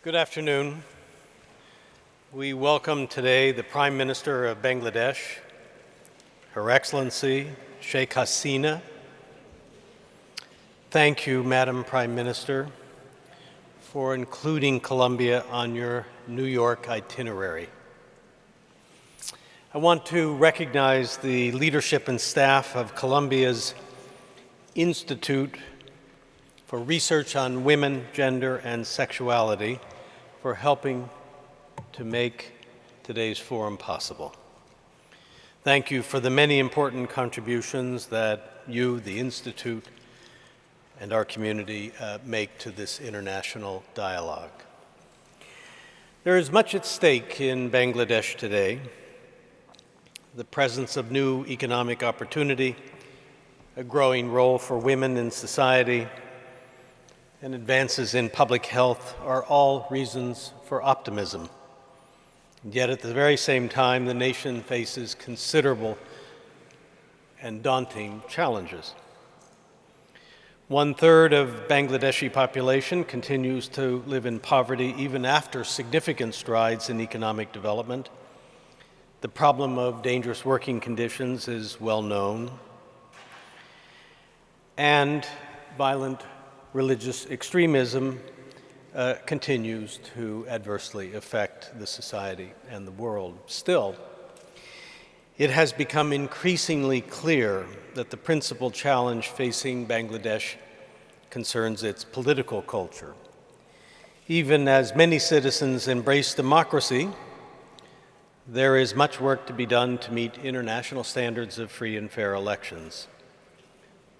Good afternoon. We welcome today the Prime Minister of Bangladesh, Her Excellency Sheikh Hasina. Thank you, Madam Prime Minister, for including Colombia on your New York itinerary. I want to recognize the leadership and staff of Colombia's Institute for Research on Women, Gender, and Sexuality for helping to make today's forum possible. Thank you for the many important contributions that you, the Institute, and our community make to this international dialogue. There is much at stake in Bangladesh today. The presence of new economic opportunity, a growing role for women in society, and advances in public health are all reasons for optimism. Yet at the very same time, the nation faces considerable and daunting challenges. 1/3 of Bangladeshi population continues to live in poverty even after significant strides in economic development. The problem of dangerous working conditions is well known, and violent religious extremism continues to adversely affect the society and the world. Still, it has become increasingly clear that the principal challenge facing Bangladesh concerns its political culture. Even as many citizens embrace democracy, there is much work to be done to meet international standards of free and fair elections,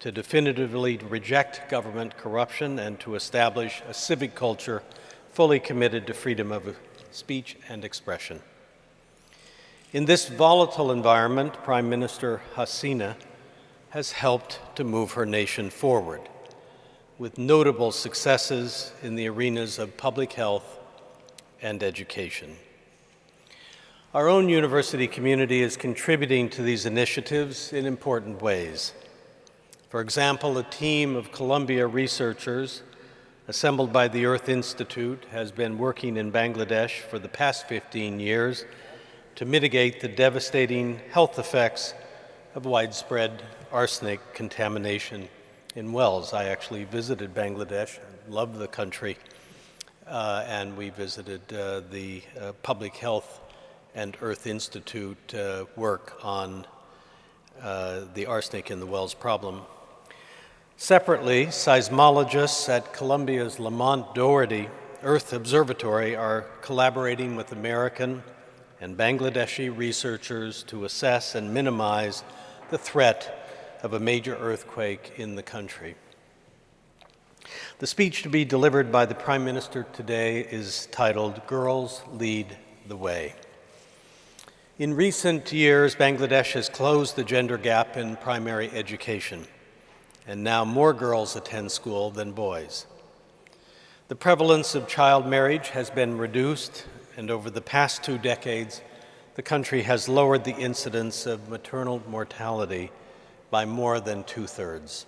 to definitively reject government corruption, and to establish a civic culture fully committed to freedom of speech and expression. In this volatile environment, Prime Minister Hasina has helped to move her nation forward, with notable successes in the arenas of public health and education. Our own university community is contributing to these initiatives in important ways. For example, a team of Columbia researchers assembled by the Earth Institute has been working in Bangladesh for the past 15 years to mitigate the devastating health effects of widespread arsenic contamination in wells. I actually visited Bangladesh, love the country, and we visited the Public Health and Earth Institute work on the arsenic in the wells problem. Separately, seismologists at Colombia's Lamont Doherty Earth Observatory are collaborating with American and Bangladeshi researchers to assess and minimize the threat of a major earthquake in the country. The speech to be delivered by the Prime Minister today is titled, "Girls Lead the Way." In recent years, Bangladesh has closed the gender gap in primary education, and now more girls attend school than boys. The prevalence of child marriage has been reduced, and over the past 2 decades, the country has lowered the incidence of maternal mortality by more than 2/3.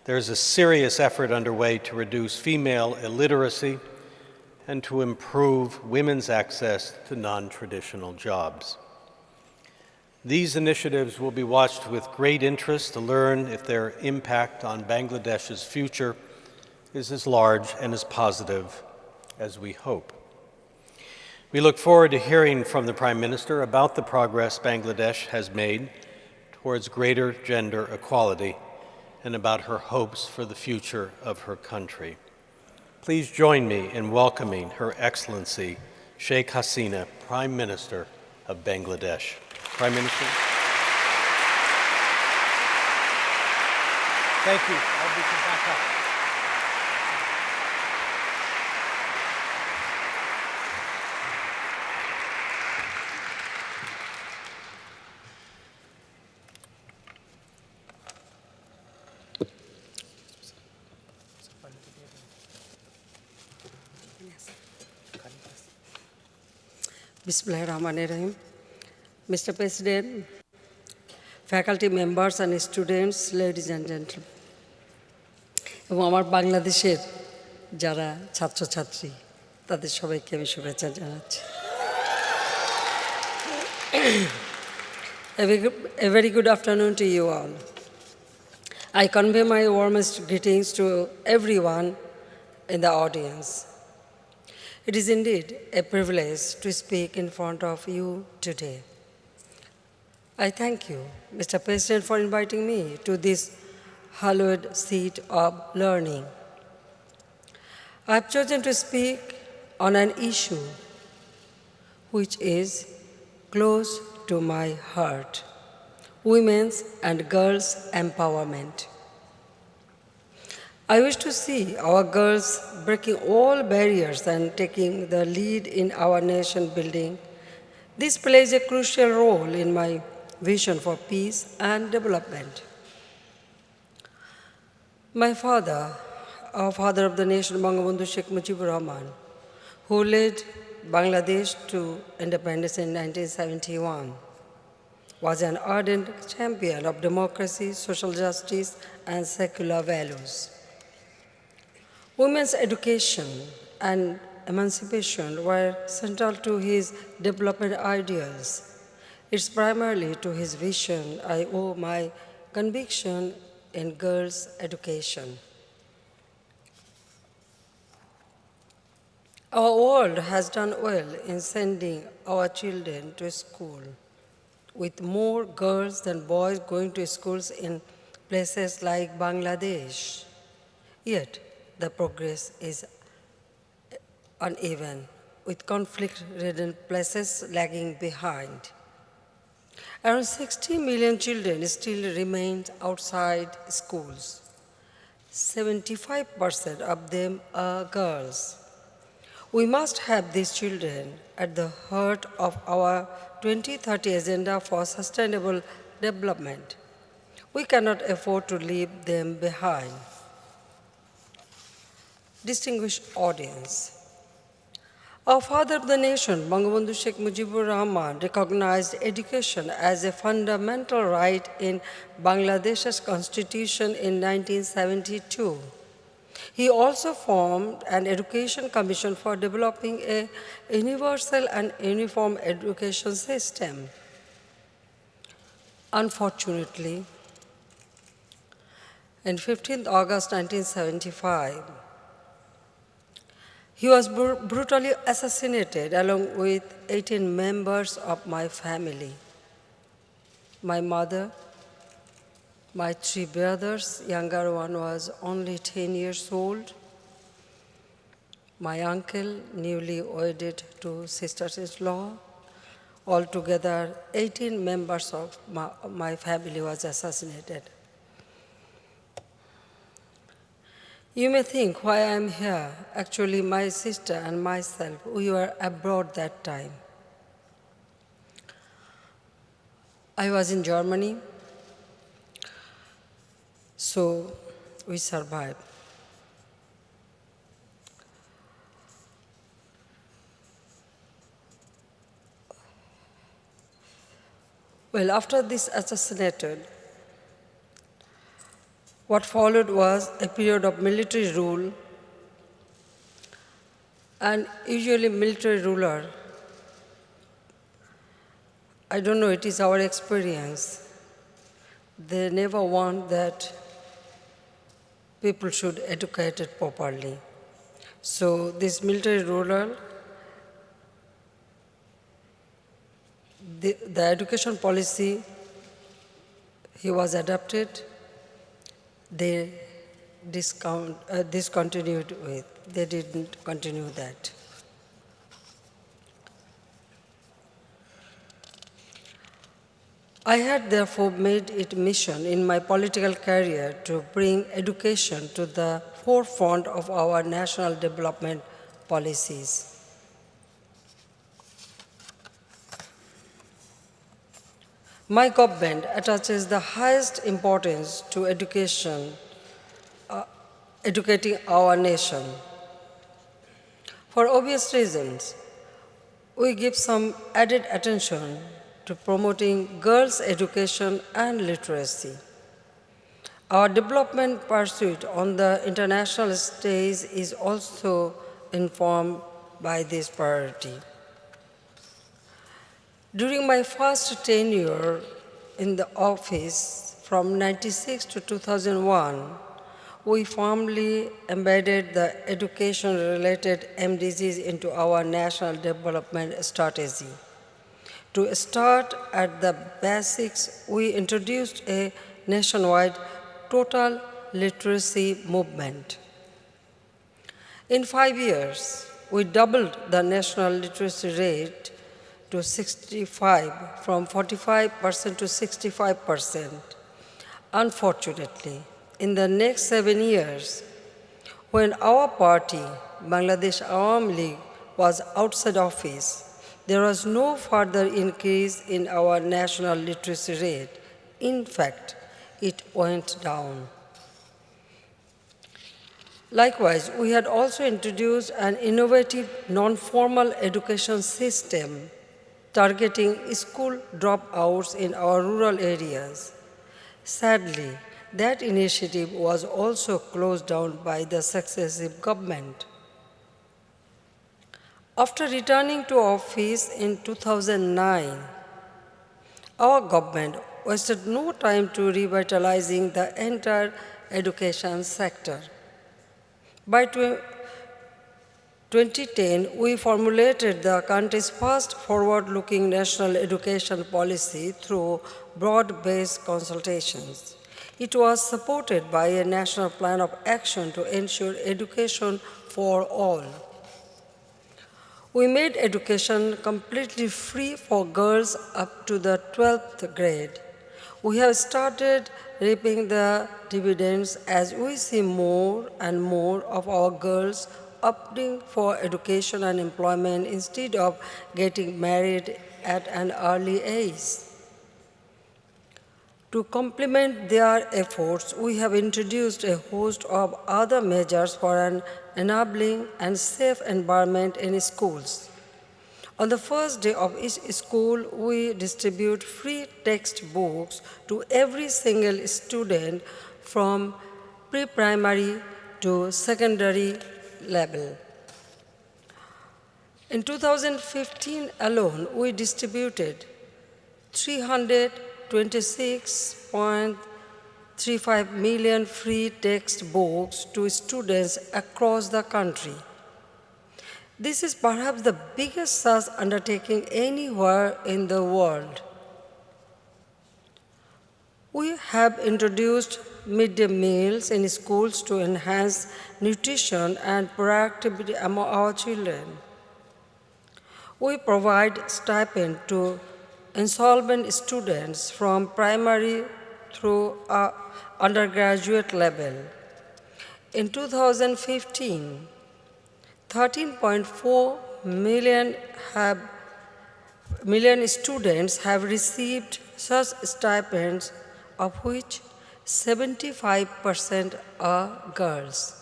There's a serious effort underway to reduce female illiteracy and to improve women's access to non-traditional jobs. These initiatives will be watched with great interest to learn if their impact on Bangladesh's future is as large and as positive as we hope. We look forward to hearing from the Prime Minister about the progress Bangladesh has made towards greater gender equality and about her hopes for the future of her country. Please join me in welcoming Her Excellency Sheikh Hasina, Prime Minister of Bangladesh. Prime Minister. Thank you. I'll be back up. Bismillahirrahmanirrahim. Mr. President, faculty members and students, ladies and gentlemen, এবং আমার বাংলাদেশের যারা ছাত্রছাত্রী তাদের সবাইকে আমি শুভেচ্ছা জানাচ্ছি। A very good afternoon to you all. I convey my warmest greetings to everyone in the audience. It is indeed a privilege to speak in front of you today. I thank you, Mr. President, for inviting me to this hallowed seat of learning. I have chosen to speak on an issue which is close to my heart: women's and girls' empowerment. I wish to see our girls breaking all barriers and taking the lead in our nation building. This plays a crucial role in my vision for peace and development. My father, our father of the nation, Bangabandhu Sheikh Rahman, who led Bangladesh to independence in 1971, was an ardent champion of democracy, social justice, and secular values. Women's education and emancipation were central to his development ideals. It's primarily to his vision I owe my conviction in girls' education. Our world has done well in sending our children to school, with more girls than boys going to schools in places like Bangladesh. Yet, the progress is uneven, with conflict-ridden places lagging behind. Around 60 million children still remain outside schools. 75% of them are girls. We must have these children at the heart of our 2030 Agenda for Sustainable Development. We cannot afford to leave them behind. Distinguished audience, our father of the nation, Bangabandhu Sheikh Rahman, recognized education as a fundamental right in Bangladesh's constitution in 1972. He also formed an education commission for developing a universal and uniform education system. Unfortunately, on 15th August 1975, he was brutally assassinated along with 18 members of my family: my mother, my 3 brothers, younger one was only 10 years old, my uncle, newly wedded to sisters-in-law. Altogether, 18 members of my family was assassinated. You may think why I'm here. Actually, my sister and myself, we were abroad that time. I was in Germany, so we survived. Well, after this assassinated, what followed was a period of military rule, and usually military ruler, I don't know, it is our experience, they never want that people should educate it properly. So this military ruler, the education policy he was adopted, they discontinued with. They didn't continue that. I had therefore made it mission in my political career to bring education to the forefront of our national development policies. My government attaches the highest importance to education, educating our nation. For obvious reasons, we give some added attention to promoting girls' education and literacy. Our development pursuit on the international stage is also informed by this priority. During my first tenure in the office from 1996 to 2001, we firmly embedded the education-related MDGs into our national development strategy. To start at the basics, we introduced a nationwide total literacy movement. In 5 years, we doubled the national literacy rate to 65, from 45% to 65%. Unfortunately, in the next 7 years, when our party, Bangladesh Awami League, was outside office, there was no further increase in our national literacy rate. In fact, it went down. Likewise, we had also introduced an innovative non-formal education system targeting school dropouts in our rural areas. Sadly, that initiative was also closed down by the successive government. After returning to office in 2009, our government wasted no time to revitalizing the entire education sector. By 2010, we formulated the country's first forward-looking national education policy through broad-based consultations. It was supported by a national plan of action to ensure education for all. We made education completely free for girls up to the 12th grade. We have started reaping the dividends as we see more and more of our girls opting for education and employment instead of getting married at an early age. To complement their efforts, we have introduced a host of other measures for an enabling and safe environment in schools. On the first day of each school, we distribute free textbooks to every single student from pre-primary to secondary level. In 2015 alone, we distributed 326.35 million free textbooks to students across the country. This is perhaps the biggest such undertaking anywhere in the world. We have introduced midday meals in schools to enhance nutrition and productivity among our children. We provide stipend to insolvent students from primary through undergraduate level. In 2015, 13.4 million students have received such stipends, of which 75% are girls.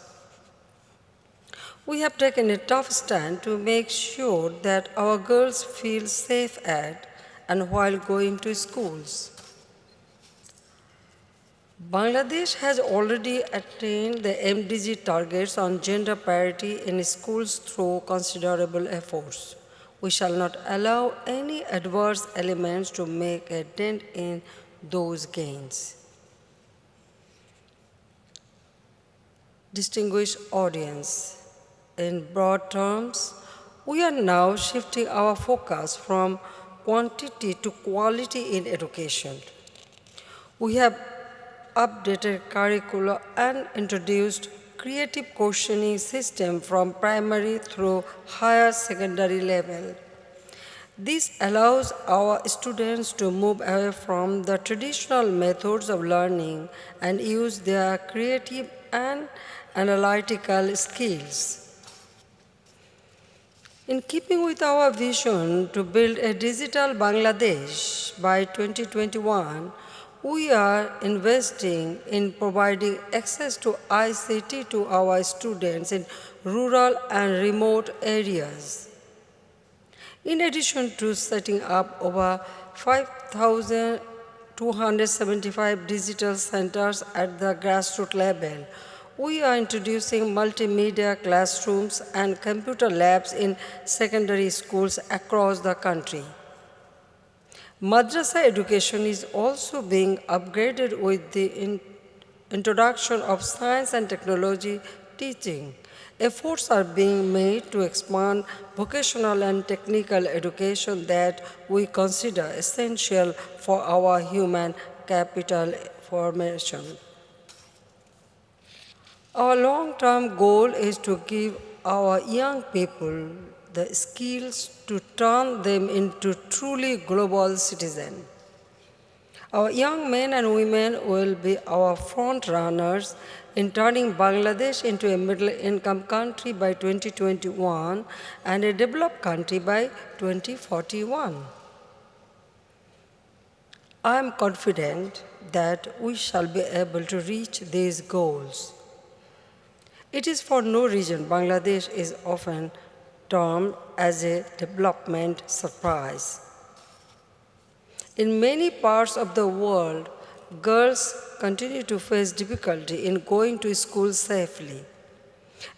We have taken a tough stand to make sure that our girls feel safe at and while going to schools. Bangladesh has already attained the MDG targets on gender parity in schools through considerable efforts. We shall not allow any adverse elements to make a dent in those gains. Distinguished audience, in broad terms, we are now shifting our focus from quantity to quality in education. We have updated curricula and introduced creative questioning system from primary through higher secondary level. This allows our students to move away from the traditional methods of learning and use their creative and analytical skills. In keeping with our vision to build a digital Bangladesh by 2021, we are investing in providing access to ICT to our students in rural and remote areas. In addition to setting up over 5,275 digital centers at the grassroots level, We are introducing multimedia classrooms and computer labs in secondary schools across the country. Madrasa education is also being upgraded with the introduction of science and technology teaching. Efforts are being made to expand vocational and technical education that we consider essential for our human capital formation. Our long-term goal is to give our young people the skills to turn them into truly global citizens. Our young men and women will be our front runners in turning Bangladesh into a middle-income country by 2021 and a developed country by 2041. I am confident that we shall be able to reach these goals. It is for no reason Bangladesh is often termed as a development surprise. In many parts of the world, girls continue to face difficulty in going to school safely.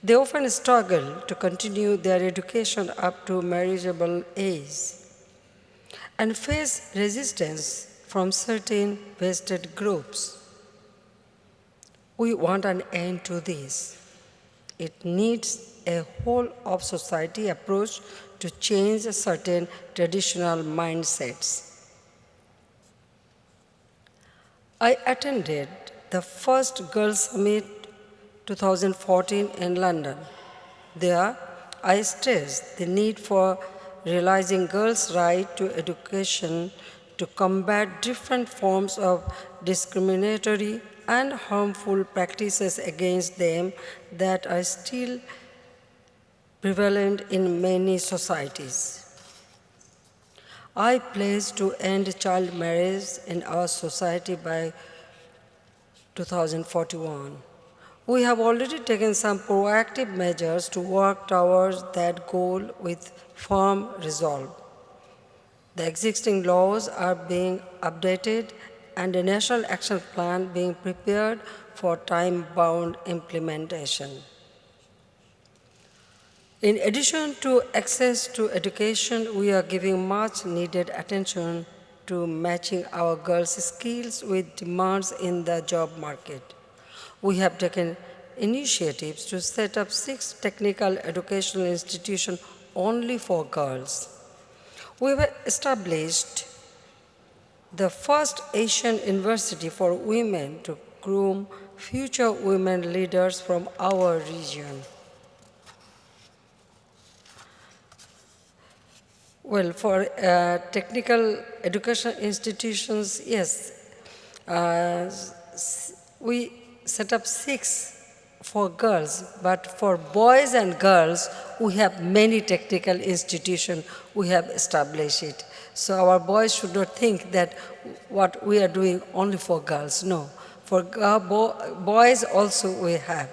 They often struggle to continue their education up to marriageable age and face resistance from certain vested groups. We want an end to this. It needs a whole of society approach to change certain traditional mindsets. I attended the first Girls' Summit 2014 in London. There, I stressed the need for realizing girls' right to education to combat different forms of discriminatory and harmful practices against them that are still prevalent in many societies. I pledge to end child marriage in our society by 2041. We have already taken some proactive measures to work towards that goal with firm resolve. The existing laws are being updated and a national action plan being prepared for time-bound implementation. In addition to access to education, we are giving much needed attention to matching our girls' skills with demands in the job market. We have taken initiatives to set up 6 technical educational institutions only for girls. We have established the first Asian university for women to groom future women leaders from our region. Well, for technical education institutions, yes, we set up 6 for girls, but for boys and girls, we have many technical institutions we have established it. So our boys should not think that what we are doing only for girls. No, for boys also we have.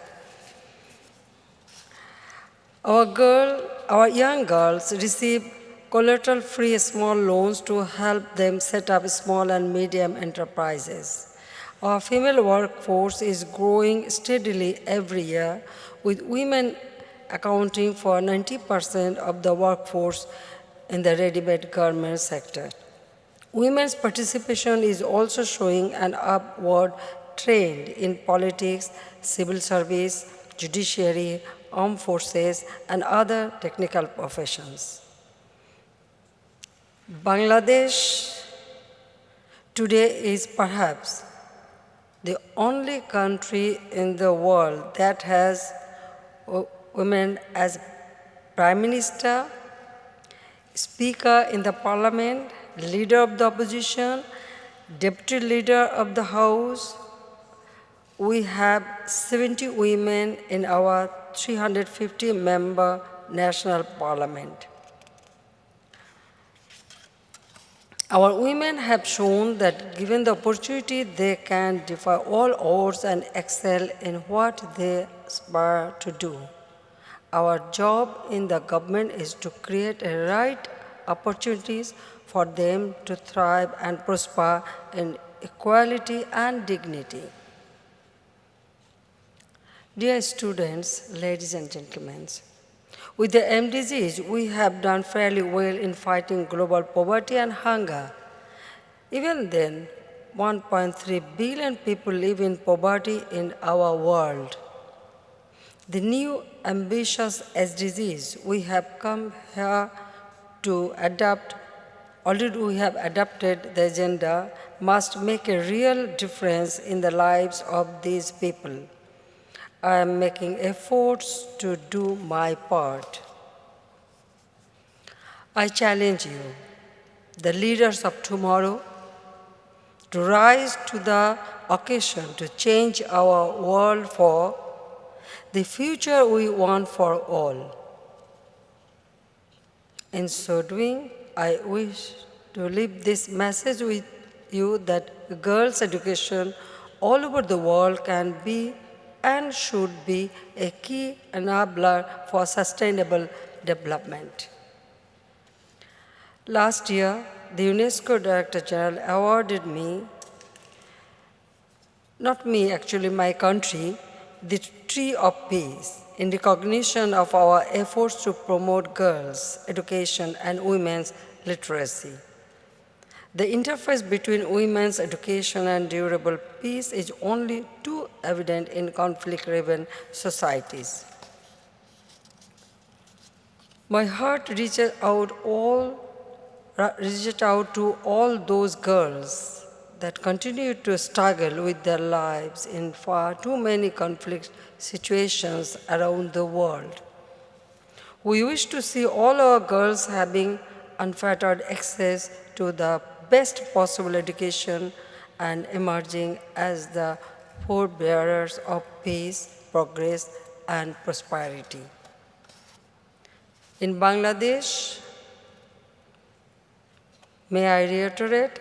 Our young girls receive collateral-free small loans to help them set up small and medium enterprises. Our female workforce is growing steadily every year, with women accounting for 90% of the workforce in the ready-made garment sector. Women's participation is also showing an upward trend in politics, civil service, judiciary, armed forces, and other technical professions. Bangladesh today is perhaps the only country in the world that has women as Prime Minister, Speaker in the Parliament, Leader of the Opposition, Deputy Leader of the House. We have 70 women in our 350-member National Parliament. Our women have shown that given the opportunity, they can defy all odds and excel in what they aspire to do. Our job in the government is to create the right opportunities for them to thrive and prosper in equality and dignity. Dear students, ladies and gentlemen, with the MDGs, we have done fairly well in fighting global poverty and hunger. Even then, 1.3 billion people live in poverty in our world. The new ambitious SDGs we have come here to adapt, already we have adapted the agenda, must make a real difference in the lives of these people. I am making efforts to do my part. I challenge you, the leaders of tomorrow, to rise to the occasion to change our world for the future we want for all. In so doing, I wish to leave this message with you that girls' education all over the world can be and should be a key enabler for sustainable development. Last year, the UNESCO Director General awarded me, not me actually, my country, the Tree of Peace in recognition of our efforts to promote girls' education and women's literacy. The interface between women's education and durable peace is only too evident in conflict-riven societies. My heart reaches out to all those girls that continue to struggle with their lives in far too many conflict situations around the world. We wish to see all our girls having unfettered access to the best possible education and emerging as the forebearers of peace, progress, and prosperity. In Bangladesh, may I reiterate,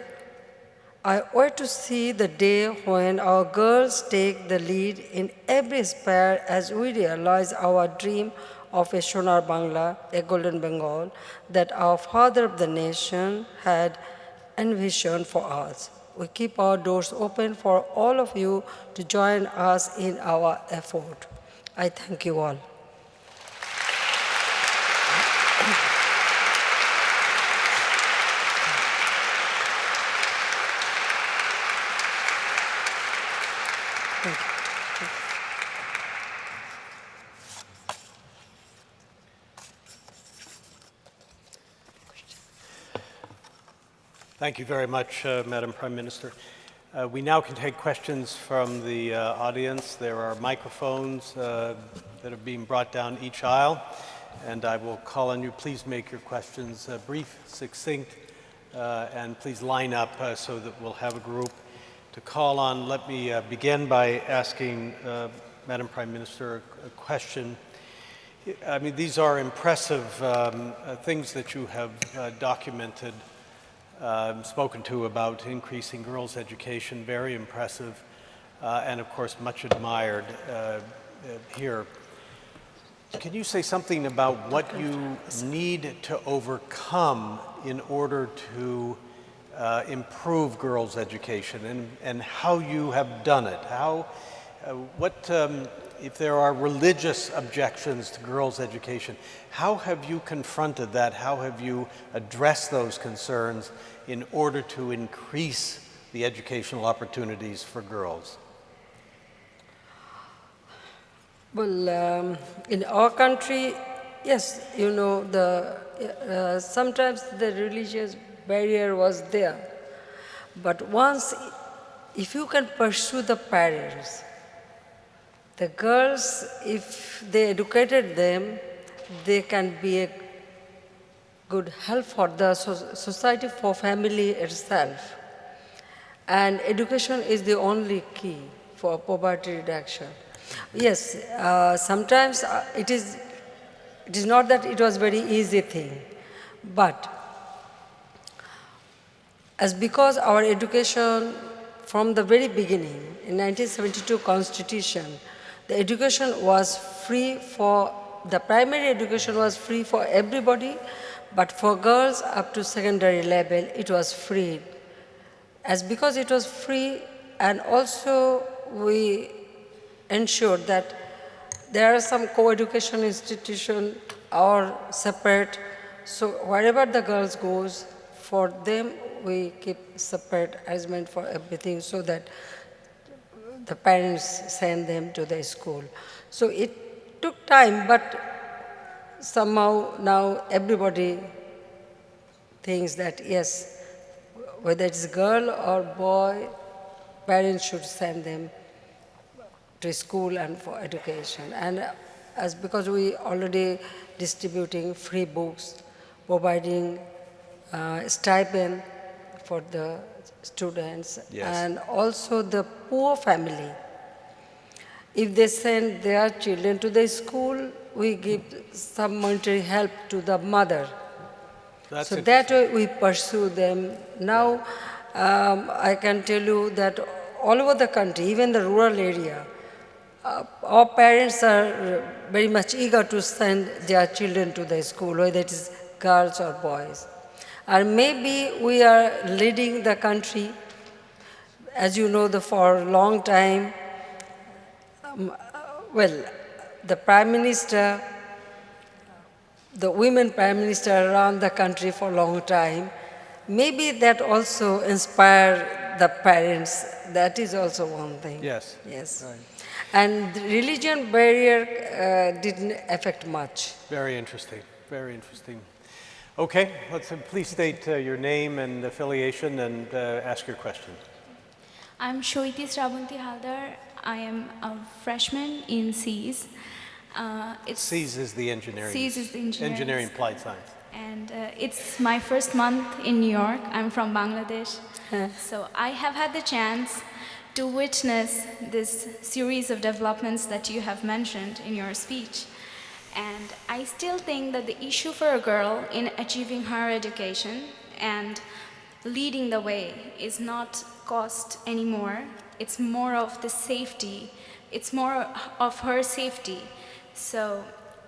I wait to see the day when our girls take the lead in every sphere as we realize our dream of a Sonar Bangla, a golden Bengal, that our father of the nation had envisioned for us. We keep our doors open for all of you to join us in our effort. I thank you all. Thank you. Thank you very much, Madam Prime Minister. We now can take questions from the audience. There are microphones that are being brought down each aisle, and I will call on you. Please make your questions brief, succinct, and please line up so that we'll have a group to call on. Let me begin by asking Madam Prime Minister a question. I mean, these are impressive things that you have documented, spoken to about increasing girls' education, very impressive, and of course much admired here. Can you say something about what you need to overcome in order to improve girls' education and how you have done it? If there are religious objections to girls' education, how have you confronted that? How have you addressed those concerns in order to increase the educational opportunities for girls? Well, in our country, yes, you know, sometimes the religious barrier was there. But once, if you can pursue the barriers, the girls, if they educated them, they can be a good help for the society, for family itself. And education is the only key for poverty reduction. Yes, sometimes it is not that it was very easy thing, but because our education from the very beginning, in 1972 Constitution, the education was free the primary education was free for everybody, but for girls up to secondary level, it was free. Because it was free, and also we ensured that there are some co-education institution or separate, so wherever the girls goes, for them we keep separate arrangement for everything so that the parents send them to the school. So it took time, but somehow now everybody thinks that yes, whether it's girl or boy, parents should send them to school and for education. And as because we already distributing free books, providing stipend for the students, Yes. and also the poor family. If they send their children to the school, we give some monetary help to the mother. That's So interesting. that way we pursue them. Now, I can tell you that all over the country, even the rural area, our parents are very much eager to send their children to the school, whether it is girls or boys. And maybe we are leading the country. As you know, for a long time, well, the Prime Minister, the women Prime Minister around the country for a long time, maybe that also inspired the parents. That is also one thing. Yes. Yes. Right. And the religion barrier didn't affect much. Very interesting. Very interesting. Okay, please state your name and affiliation and ask your question. I'm Shoiti Sravanti Haldar. I am a freshman in SEAS. SEAS is the engineering. SEAS is the engineering. Engineering applied science. And it's my first month in New York. I'm from Bangladesh. So I have had the chance to witness this series of developments that you have mentioned in your speech. And I still think that the issue for a girl in achieving higher education and leading the way is not cost anymore. It's more of the safety. It's more of her safety. So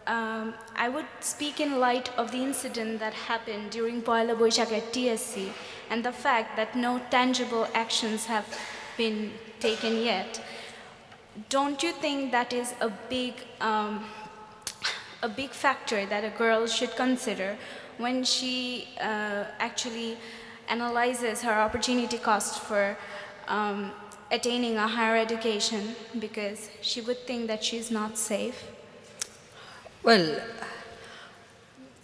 I would speak in light of the incident that happened during Poila Boishakh at TSC and the fact that no tangible actions have been taken yet. Don't you think that is a big factor that a girl should consider when she actually analyzes her opportunity cost for attaining a higher education, because she would think that she's not safe? Well,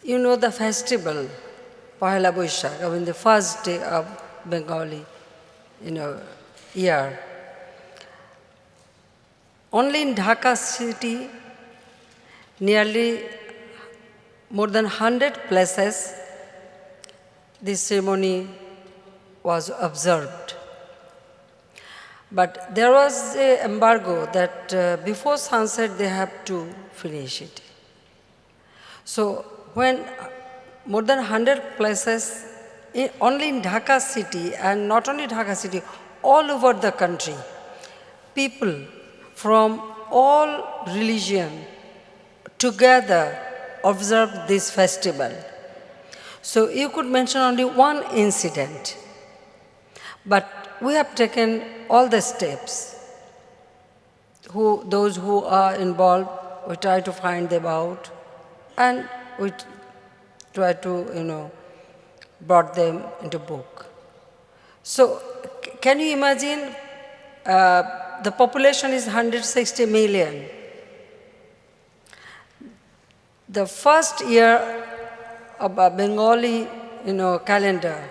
you know the festival, Pohela Boishakh, I mean the first day of Bengali, year. Only in Dhaka city, nearly more than 100 places, this ceremony was observed. But there was an embargo that before sunset they have to finish it. So when more than 100 places, only in Dhaka city, and not only Dhaka city, all over the country, people from all religion together observed this festival. So you could mention only one incident, but we have taken all the steps. Those who are involved, we try to find them out, and we try to, brought them into book. So can you imagine the population is 160 million. The first year of a Bengali, calendar,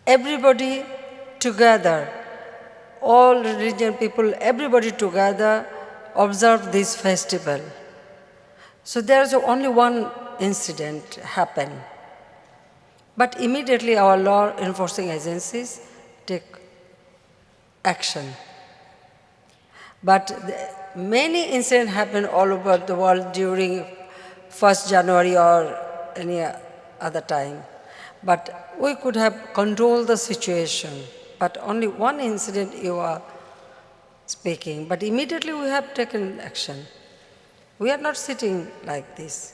everybody together, all religion people, everybody together observe this festival. So there's only one incident happened. But immediately our law enforcing agencies take action. But many incidents happen all over the world during 1st January or any other time. But we could have controlled the situation. But only one incident you are speaking. But immediately we have taken action. We are not sitting like this.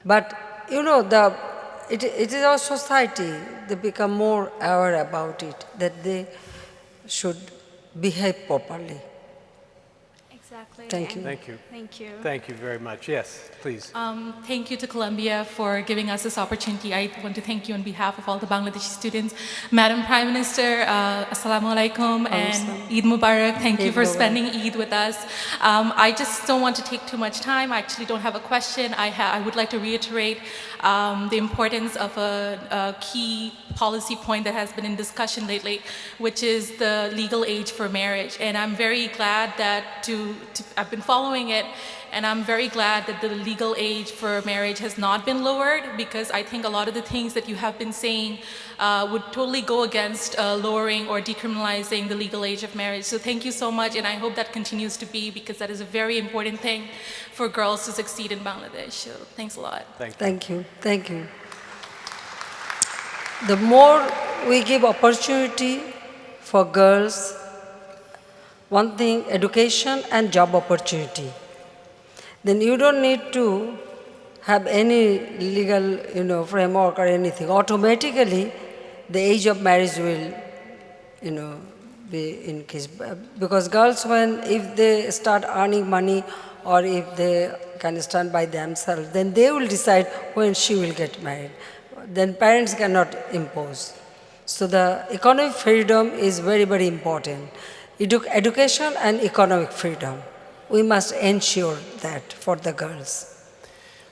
But it is our society, they become more aware about it, that they should behave properly. Exactly. Thank you. and Thank you. Thank you. Thank you very much. Yes, please. Thank you to Columbia for giving us this opportunity. I want to thank you on behalf of all the Bangladeshi students. Madam Prime Minister, Assalamu alaikum and Eid Mubarak. Thank you Eid for Mubarak. spending Eid with us. I just don't want to take too much time. I actually don't have a question. I would like to reiterate the importance of a key policy point that has been in discussion lately, which is the legal age for marriage. And I'm very glad that I've been following it, and I'm very glad that the legal age for marriage has not been lowered, because I think a lot of the things that you have been saying would totally go against lowering or decriminalizing the legal age of marriage. So thank you so much, and I hope that continues to be, because that is a very important thing for girls to succeed in Bangladesh. So thanks a lot. Thank you. Thank you. Thank you. The more we give opportunity for girls, one thing, education and job opportunity, then you don't need to have any legal, framework or anything. Automatically, the age of marriage will, be increased. Because girls, if they start earning money or if they can stand by themselves, then they will decide when she will get married. Then parents cannot impose. So the economic freedom is very, very important. Education and economic freedom. We must ensure that for the girls.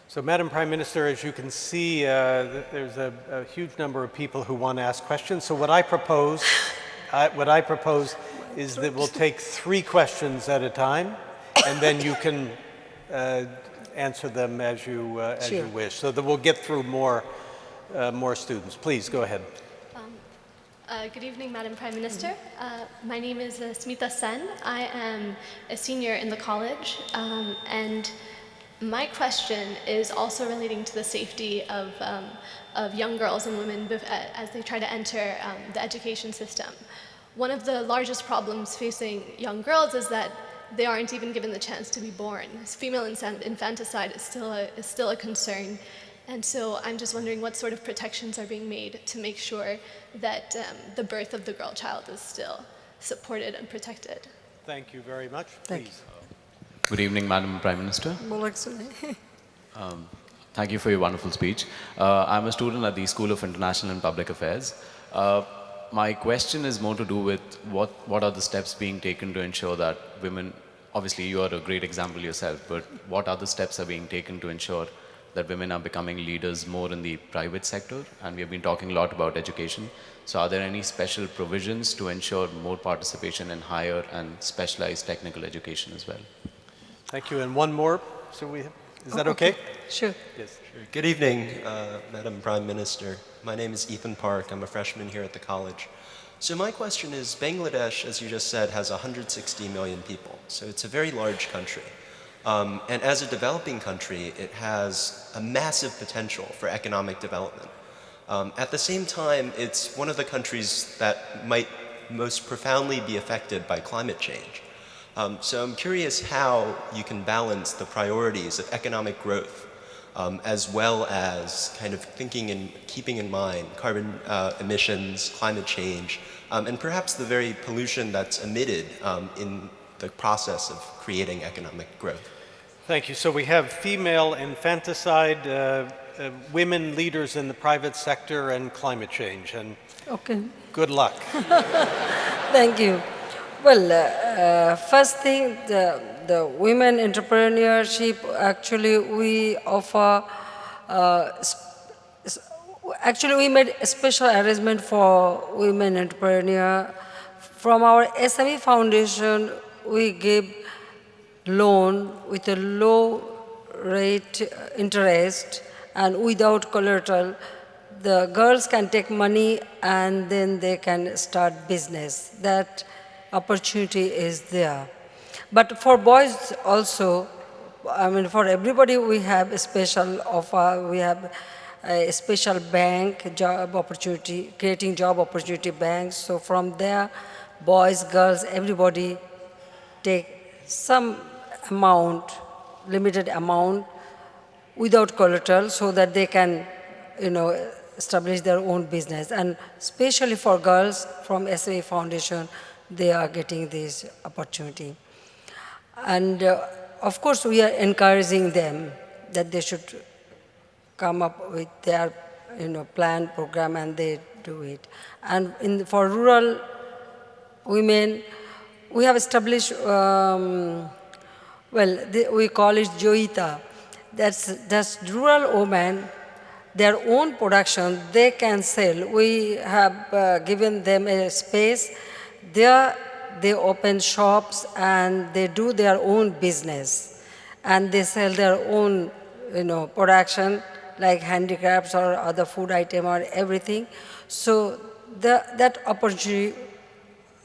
So, Madam Prime Minister, as you can see, there's a huge number of people who want to ask questions. So what I propose is that we'll take 3 questions at a time, and then you can answer them as you wish, so that we'll get through more students. Please go ahead. Good evening, Madam Prime Minister. My name is Smita Sen. I am a senior in the college, and my question is also relating to the safety of young girls and women as they try to enter the education system. One of the largest problems facing young girls is that they aren't even given the chance to be born. Female infanticide is still a concern. And so I'm just wondering what sort of protections are being made to make sure that the birth of the girl child is still supported and protected. Thank you very much. Thank Please. Good evening, Madam Prime Minister. Thank you for your wonderful speech. I'm a student at the School of International and Public Affairs. My question is more to do with what are the steps being taken to ensure that women, obviously you are a great example yourself, but what other steps are being taken to ensure that women are becoming leaders more in the private sector? And we have been talking a lot about education. So are there any special provisions to ensure more participation in higher and specialized technical education as well? Thank you. And one more. Is that okay? Sure. Yes. Good evening, Madam Prime Minister. My name is Ethan Park. I'm a freshman here at the college. So my question is, Bangladesh, as you just said, has 160 million people. So it's a very large country. And as a developing country, it has a massive potential for economic development. At the same time, it's one of the countries that might most profoundly be affected by climate change. So I'm curious how you can balance the priorities of economic growth as well as kind of thinking and keeping in mind carbon emissions, climate change, and perhaps the very pollution that's emitted in the process of creating economic growth. Thank you. So we have female infanticide, women leaders in the private sector, and climate change. And Okay. good luck. Thank you. Well, first thing, the women entrepreneurship, actually we offer, actually we made a special arrangement for women entrepreneur. From our SME Foundation, we give loan with a low rate interest and without collateral. The girls can take money and then they can start business. That opportunity is there. But for boys also, I mean for everybody we have a special offer. We have a special bank, job opportunity, creating job opportunity banks. So from there, boys, girls, everybody take some amount, limited amount without collateral so that they can, establish their own business. And especially for girls from SME Foundation, they are getting this opportunity. And of course, we are encouraging them that they should come up with their plan, program, and they do it. And for rural women, we have established, we call it Joita. That's rural women, their own production, they can sell. We have given them a space. There they open shops and they do their own business. And they sell their own, production like handicrafts or other food item or everything. So that opportunity,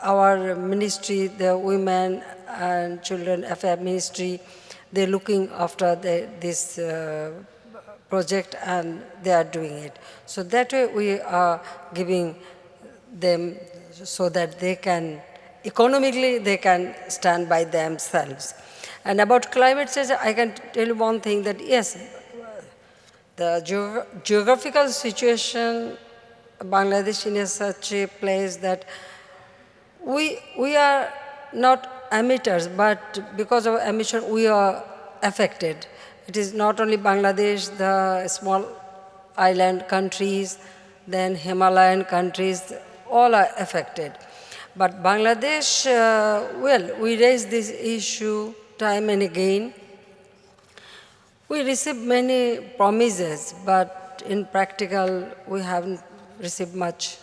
our ministry, the Women and Children Affairs Ministry, they're looking after this project and they are doing it. So that way we are giving them so that they can, economically, they can stand by themselves. And about climate change, I can tell you one thing that yes, the geographical situation, Bangladesh is such a place that we are not emitters, but because of emission, we are affected. It is not only Bangladesh, the small island countries, then Himalayan countries, all are affected. But Bangladesh, we raise this issue time and again. We receive many promises, but in practical, we haven't received much,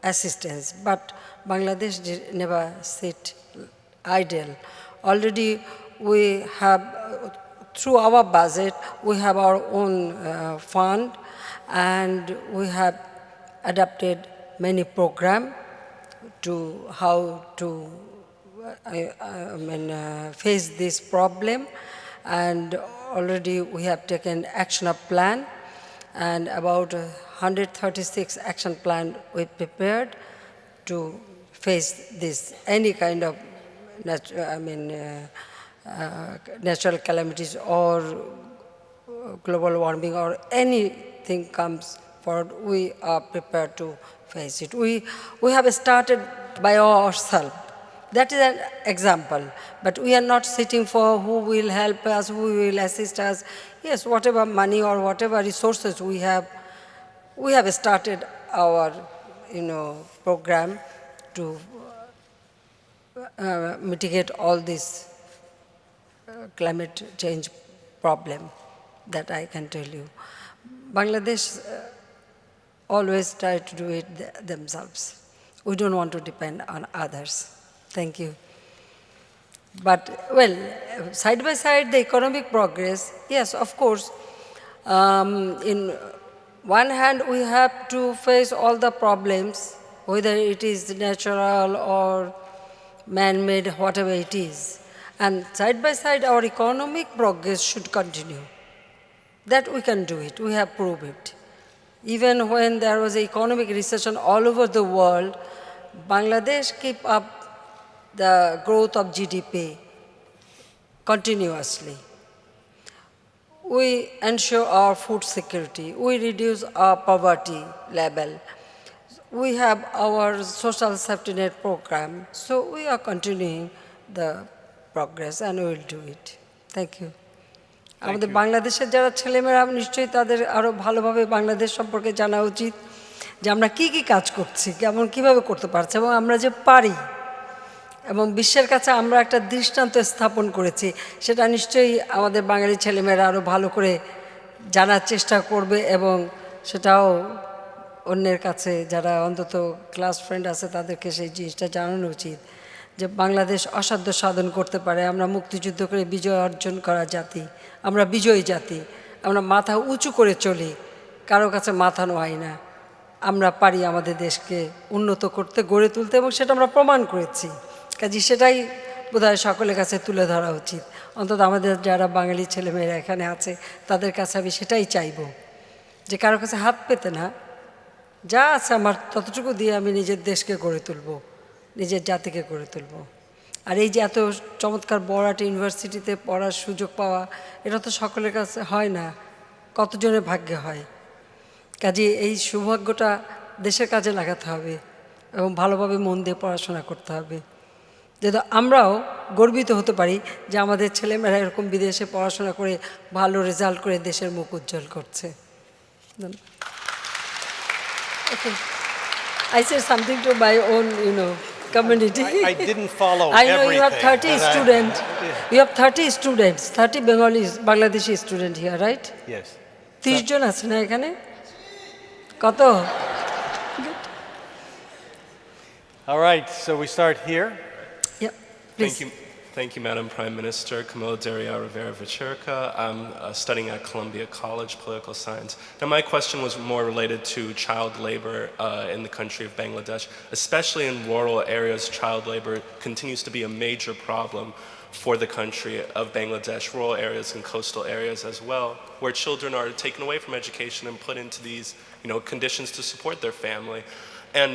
assistance. But Bangladesh never sit idle. Already we have, through our budget, we have our own fund, and we have adapted many programs to how to face this problem. And already we have taken action plan, and about 136 action plan we prepared to face this, any kind of natural calamities or global warming or anything comes forward, we are prepared to face it. We have started by ourselves. That is an example. But we are not sitting for who will help us, who will assist us. Yes, whatever money or whatever resources we have started our, program to mitigate all this climate change problem that I can tell you. Bangladesh always try to do it themselves. We don't want to depend on others. Thank you. But, side by side, the economic progress, yes, of course. In one hand, we have to face all the problems, whether it is natural or man-made, whatever it is. And side by side, our economic progress should continue. That we can do it. We have proved it. Even when there was an economic recession all over the world, Bangladesh keep up the growth of GDP continuously. We ensure our food security. We reduce our poverty level. We have our social safety net program. So we are continuing the progress and we will do it. Thank you. আমাদের বাংলাদেশের যারা ছেলেমেয়েরা নিশ্চয়ই তাদের আরও ভালোভাবে বাংলাদেশ সম্পর্কে জানা উচিত যে আমরা কী কী কাজ করছি, কেমন কীভাবে করতে পারছি এবং আমরা যে পারি এবং বিশ্বের কাছে আমরা একটা দৃষ্টান্ত স্থাপন করেছি, সেটা নিশ্চয়ই আমাদের বাঙালি ছেলেমেয়েরা আরও ভালো করে জানার চেষ্টা করবে এবং সেটাও অন্যের কাছে যারা অন্তত ক্লাস ফ্রেন্ড আছে তাদেরকে সেই জিনিসটা জানানো উচিত যে বাংলাদেশ অসাধ্য সাধন করতে পারে। আমরা মুক্তিযুদ্ধ করে বিজয় অর্জন করা জাতি, আমরা বিজয়ী জাতি, আমরা মাথা উঁচু করে চলি, কারো কাছে মাথা নোয়াই না। আমরা পারি আমাদের দেশকে উন্নত করতে, গড়ে তুলতে এবং সেটা আমরা প্রমাণ করেছি। কাজে সেটাই বোধহয় সকলের কাছে তুলে ধরা উচিত। অন্তত আমাদের যারা বাঙালি ছেলেমেয়েরা এখানে আছে তাদের কাছে আমি সেটাই চাইব যে কারো কাছে হাত পেতে না, যা আছে আমার ততটুকু দিয়ে আমি নিজের দেশকে গড়ে তুলব, নিজের জাতিকে গড়ে তুলব। আর এই যে এত চমৎকার বড় একটা ইউনিভার্সিটিতে পড়ার সুযোগ পাওয়া, এটা তো সকলের কাছে হয় না, কতজনের ভাগ্যে হয়। কাজে এই সৌভাগ্যটা দেশের কাজে লাগাতে হবে এবং ভালোভাবে মন দিয়ে পড়াশোনা করতে হবে। যাতে আমরাও গর্বিত হতে পারি যে আমাদের ছেলেমেয়েরা এরকম বিদেশে পড়াশোনা করে ভালো রেজাল্ট করে দেশের মুখ উজ্জ্বল করছে। Okay. I said something to my own, community. I didn't follow I know you have everything, 30 but students. You have 30 students, 30 Bengalis, Bangladeshi student here, right? Yes. 30 জন আছে না এখানে? কত? All right, so we start here. Yeah, please. Thank you, Madam Prime Minister. Camila Daria Rivera Vicherka. I'm studying at Columbia College, Political Science. Now, my question was more related to child labor in the country of Bangladesh. Especially in rural areas, child labor continues to be a major problem for the country of Bangladesh, rural areas and coastal areas as well, where children are taken away from education and put into these, conditions to support their family. And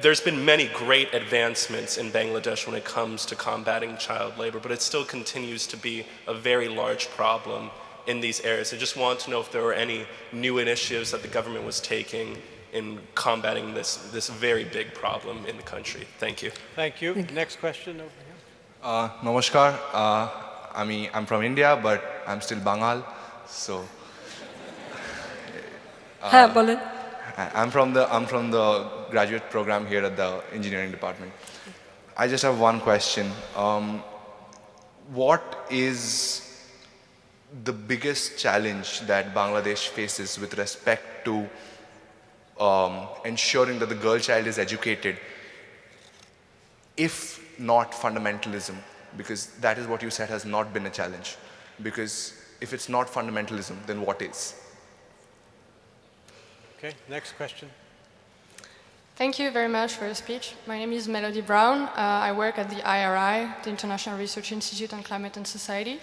there's been many great advancements in Bangladesh when it comes to combating child labor, but it still continues to be a very large problem in these areas. I just want to know if there were any new initiatives that the government was taking in combating this very big problem in the country. Thank you. Thank you. Next question over here. Namaskar. I'm from India, but I'm still Bangal. So হ্যাঁ বলেন। I'm from the graduate program here at the engineering department. I just have one question. What is the biggest challenge that Bangladesh faces with respect to ensuring that the girl child is educated, if not fundamentalism? Because that is what you said has not been a challenge. Because if it's not fundamentalism, then what is? Okay, next question. Thank you very much for your speech. My name is Melody Brown. I work at the IRI, the International Research Institute on Climate and Society.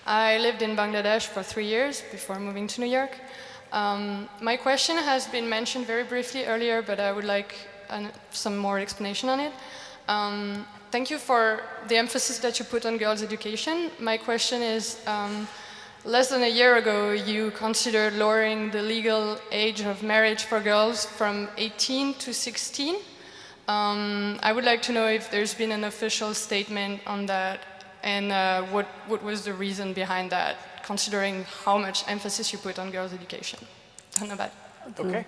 I lived in Bangladesh for 3 years before moving to New York. My question has been mentioned very briefly earlier, but I would like some more explanation on it. Thank you for the emphasis that you put on girls' education. My question is, less than a year ago, you considered lowering the legal age of marriage for girls from 18 to 16. I would like to know if there's been an official statement on that, and what was the reason behind that, considering how much emphasis you put on girls' education. Dhanyabad. Okay.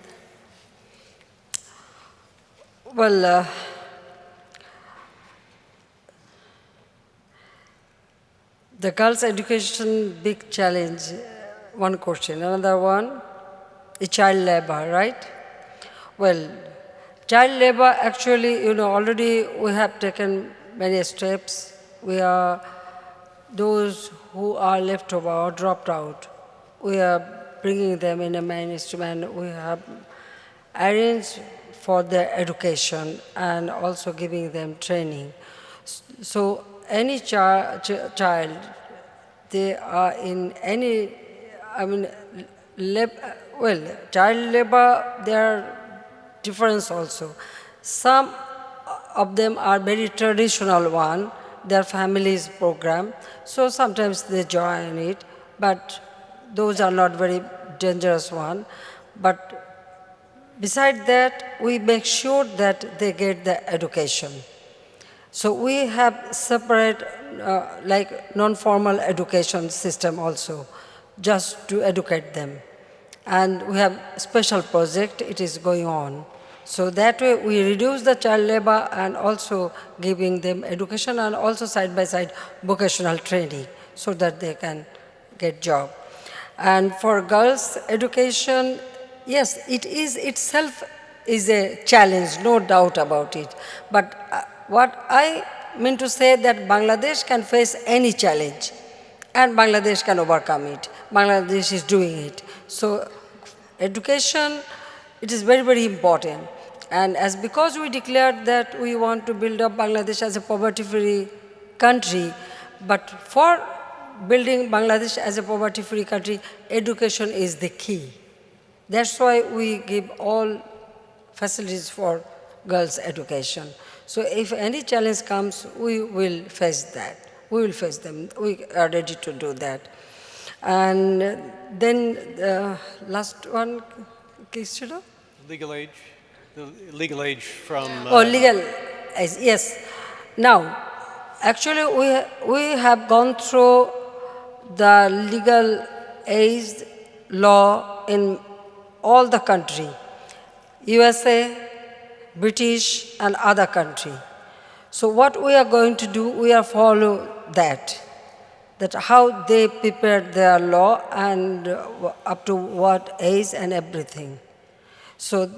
Well, the girls' education, big challenge, one question. Another one, is child labor, right? Well, child labor, actually, already we have taken many steps. We are, those who are left over or dropped out, we are bringing them in a mainstream. We have arranged for their education and also giving them training. So any child, they are in any, child labor, there are difference also. Some of them are very traditional one, their families program, so sometimes they join it, but those are not very dangerous one. But beside that, we make sure that they get the education. So we have separate, like non-formal education system also, just to educate them. And we have special project, it is going on. So that way we reduce the child labor and also giving them education and also side by side vocational training so that they can get job. And for girls' education, yes, it is itself is a challenge, no doubt about it. But what I mean to say that Bangladesh can face any challenge and Bangladesh can overcome it. Bangladesh is doing it. So education, it is very, very important. And because we declared that we want to build up Bangladesh as a poverty-free country, but for building Bangladesh as a poverty-free country, education is the key. That's why we give all facilities for girls' education. So if any challenge comes, we will face that. We will face them. We are ready to do that. And then the last one, Kishiro? Legal age. The legal age from... legal age, yes. Now, Actually, we have gone through the legal age law in all the country, USA, British, and other country. So what we are going to do, we are follow that how they prepared their law and up to what age and everything. So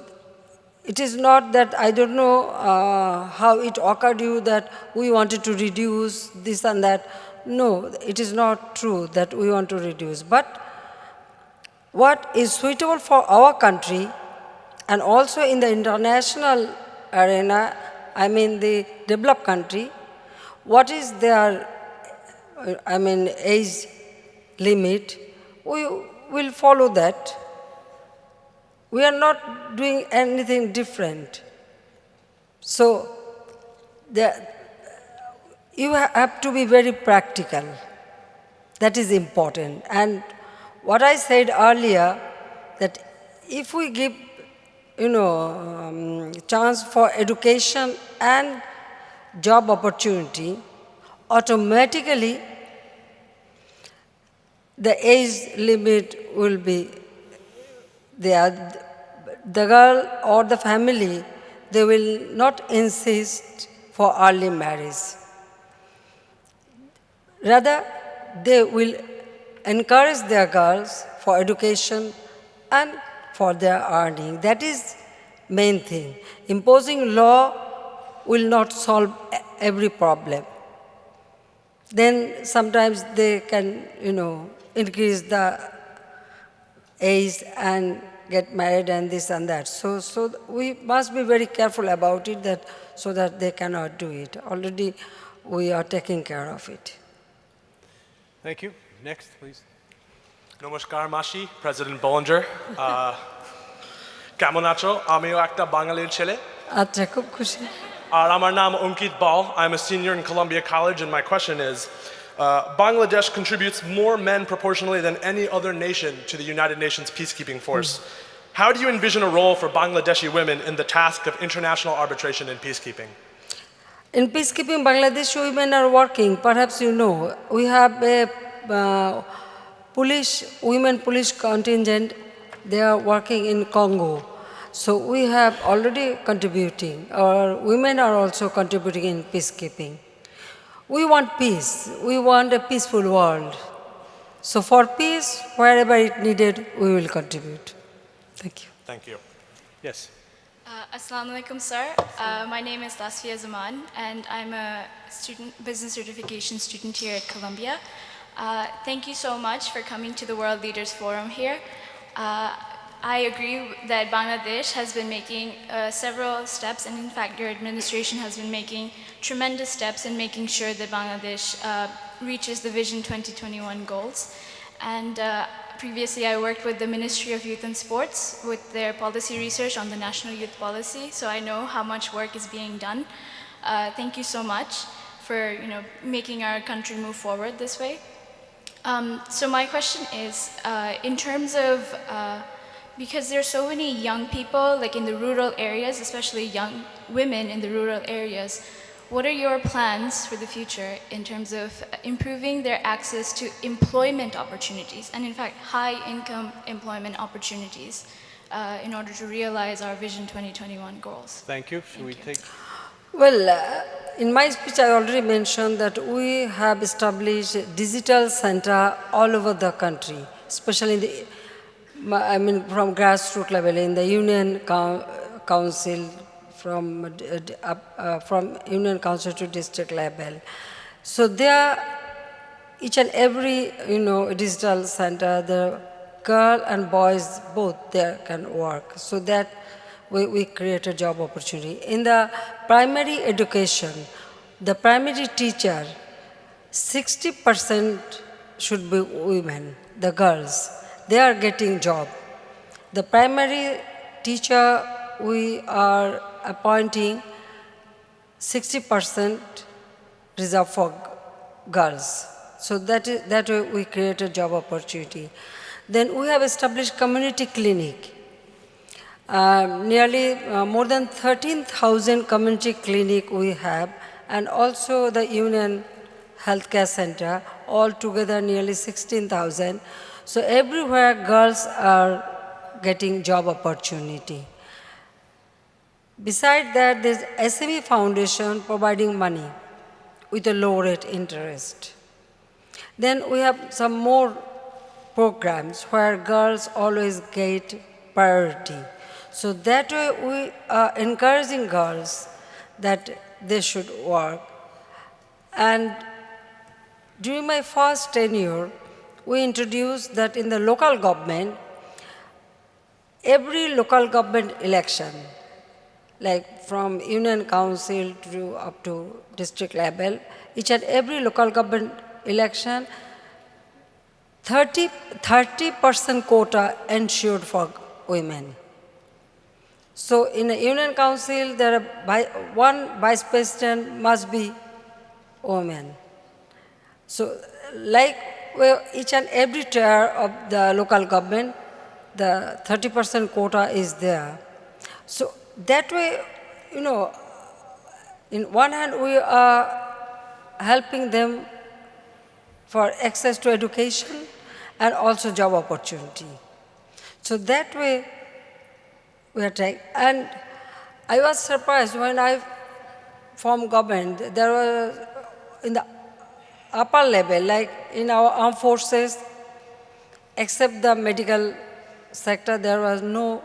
it is not that, I don't know how it occurred to you that we wanted to reduce this and that. No, it is not true that we want to reduce. But what is suitable for our country and also in the international arena, I mean the developed country, what is their, age limit, we will follow that. We are not doing anything different. So you have to be very practical. That is important. And what I said earlier, that if we give, chance for education and job opportunity, automatically the age limit will be there. The girl or the family, they will not insist for early marriage. Rather, they will encourage their girls for education and for their earning. That is main thing. Imposing law will not solve every problem. Then sometimes they can, increase the age and get married and this and that. So we must be very careful about it so that they cannot do it. Already we are taking care of it. Thank you. Next, please. Namaskar Mashi, President Bollinger. কেমন আছো? আমিও একটা বাঙালির ছেলে। আচ্ছা, খুব খুশি। আর আমার নাম অঙ্কিত Bal. I'm a senior in Columbia College, and my question is, Bangladesh contributes more men proportionally than any other nation to the United Nations peacekeeping force. How do you envision a role for Bangladeshi women in the task of international arbitration and peacekeeping? In peacekeeping, Bangladeshi women are working. Perhaps you know, we have a women police contingent. They are working in Congo. So we have already contributing. Our women are also contributing in peacekeeping. We want peace. We want a peaceful world. So for peace, wherever it needed, we will contribute. Thank you. Thank you. Yes. Assalamu alaikum, sir. My name is Lasfia Zaman, and I'm a business certification student here at Columbia. Thank you so much for coming to the World Leaders Forum here. I agree that Bangladesh has been making several steps, and in fact your administration has been making tremendous steps in making sure that Bangladesh reaches the Vision 2021 goals. And previously I worked with the Ministry of Youth and Sports with their policy research on the National Youth Policy, so I know how much work is being done. Thank you so much for making our country move forward this way. So my question is, in terms of because there are so many young people, like in the rural areas, especially young women in the rural areas, what are your plans for the future in terms of improving their access to employment opportunities, and in fact, high-income employment opportunities in order to realize our Vision 2021 goals? Thank you. Should we take? Well, in my speech, I already mentioned that we have established a digital center all over the country, especially in the from grassroots level, in the union council, from union council to district level. So there, each and every digital center, the girl and boys both there can work. So that we create a job opportunity. In the primary education, the primary teacher, 60% should be women, the girls. They are getting job. The primary teacher, we are appointing 60% reserved for girls. So that way we create a job opportunity. Then we have established community clinic. Nearly more than 13,000 community clinic we have, and also the Union Healthcare Center, all together nearly 16,000. So everywhere girls are getting job opportunity. Besides that, there's SME Foundation providing money with a low rate interest. Then we have some more programs where girls always get priority. So that way we are encouraging girls that they should work. And during my first tenure, we introduced that in the local government, every local government election, like from union council to up to district level, each and every local government election, 30% quota ensured for women. So in a union council, there are one vice president must be women. So like each and every tier of the local government, the 30% quota is there. So that way, you know, in one hand we are helping them for access to education and also job opportunity. So that way we are trying. And I was surprised when I formed government, there was in the upper level, like in our armed forces, except the medical sector, there was no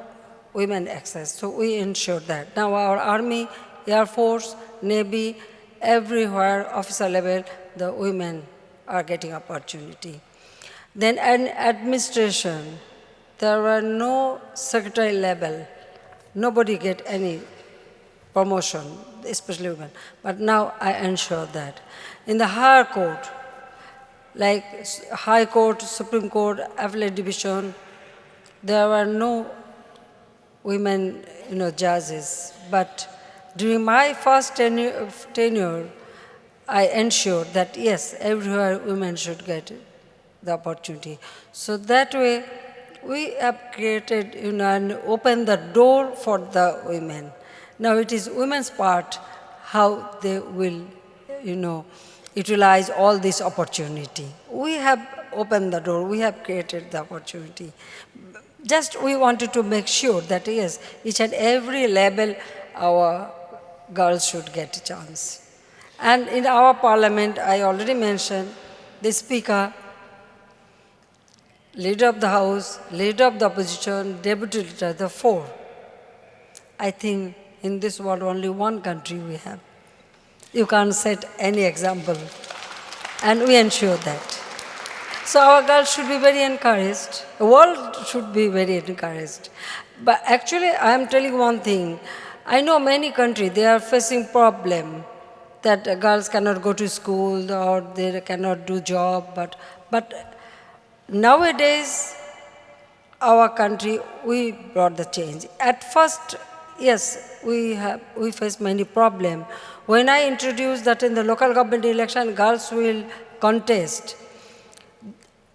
women access. So we ensured that. Now our Army, Air Force, Navy, everywhere, officer level, the women are getting opportunity. Then in administration, there were no secretary level. Nobody get any promotion, especially women. But now I ensure that. In the higher court, like High Court, Supreme Court, Appellate Division, there were no women, judges. But during my first tenure, I ensured that yes, everywhere women should get the opportunity. So that way, we have created, and opened the door for the women. Now it is women's part how they will, utilize all this opportunity. We have opened the door, we have created the opportunity. Just we wanted to make sure that yes, each and every level our girls should get a chance. And in our parliament, I already mentioned, the speaker, leader of the house, leader of the opposition, deputy leader, the four. I think in this world only one country we have. You can't set any example. And we ensure that. So our girls should be very encouraged. The world should be very encouraged. But actually, I am telling one thing. I know many countries, they are facing problem that girls cannot go to school or they cannot do job. But nowadays, our country, we brought the change. At first, yes, we face many problems. When I introduced that in the local government election, girls will contest.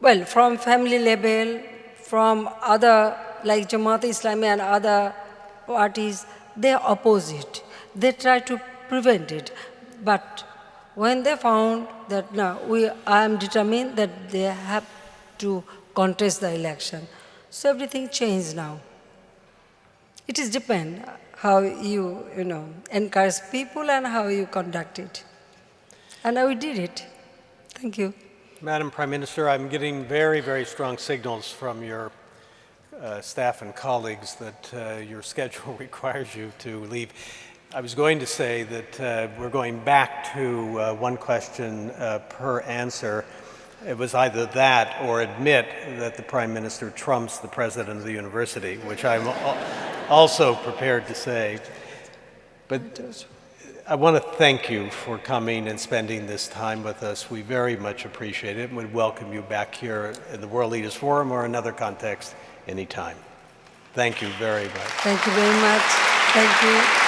Well, from family level, from other, like Jamaat Islami and other parties, they oppose it. They try to prevent it. But when they found that now I am determined that they have to contest the election, so everything changed now. It is depend how you, encourage people and how you conduct it. And we did it. Thank you. Madam Prime Minister, I'm getting very, very strong signals from your staff and colleagues that your schedule requires you to leave. I was going to say that we're going back to one question per answer. It was either that or admit that the Prime Minister trumps the President of the University, which I'm also prepared to say. But I want to thank you for coming and spending this time with us. We very much appreciate it and would welcome you back here at the World Leaders Forum or another context anytime. Thank you very much. Thank you very much. Thank you.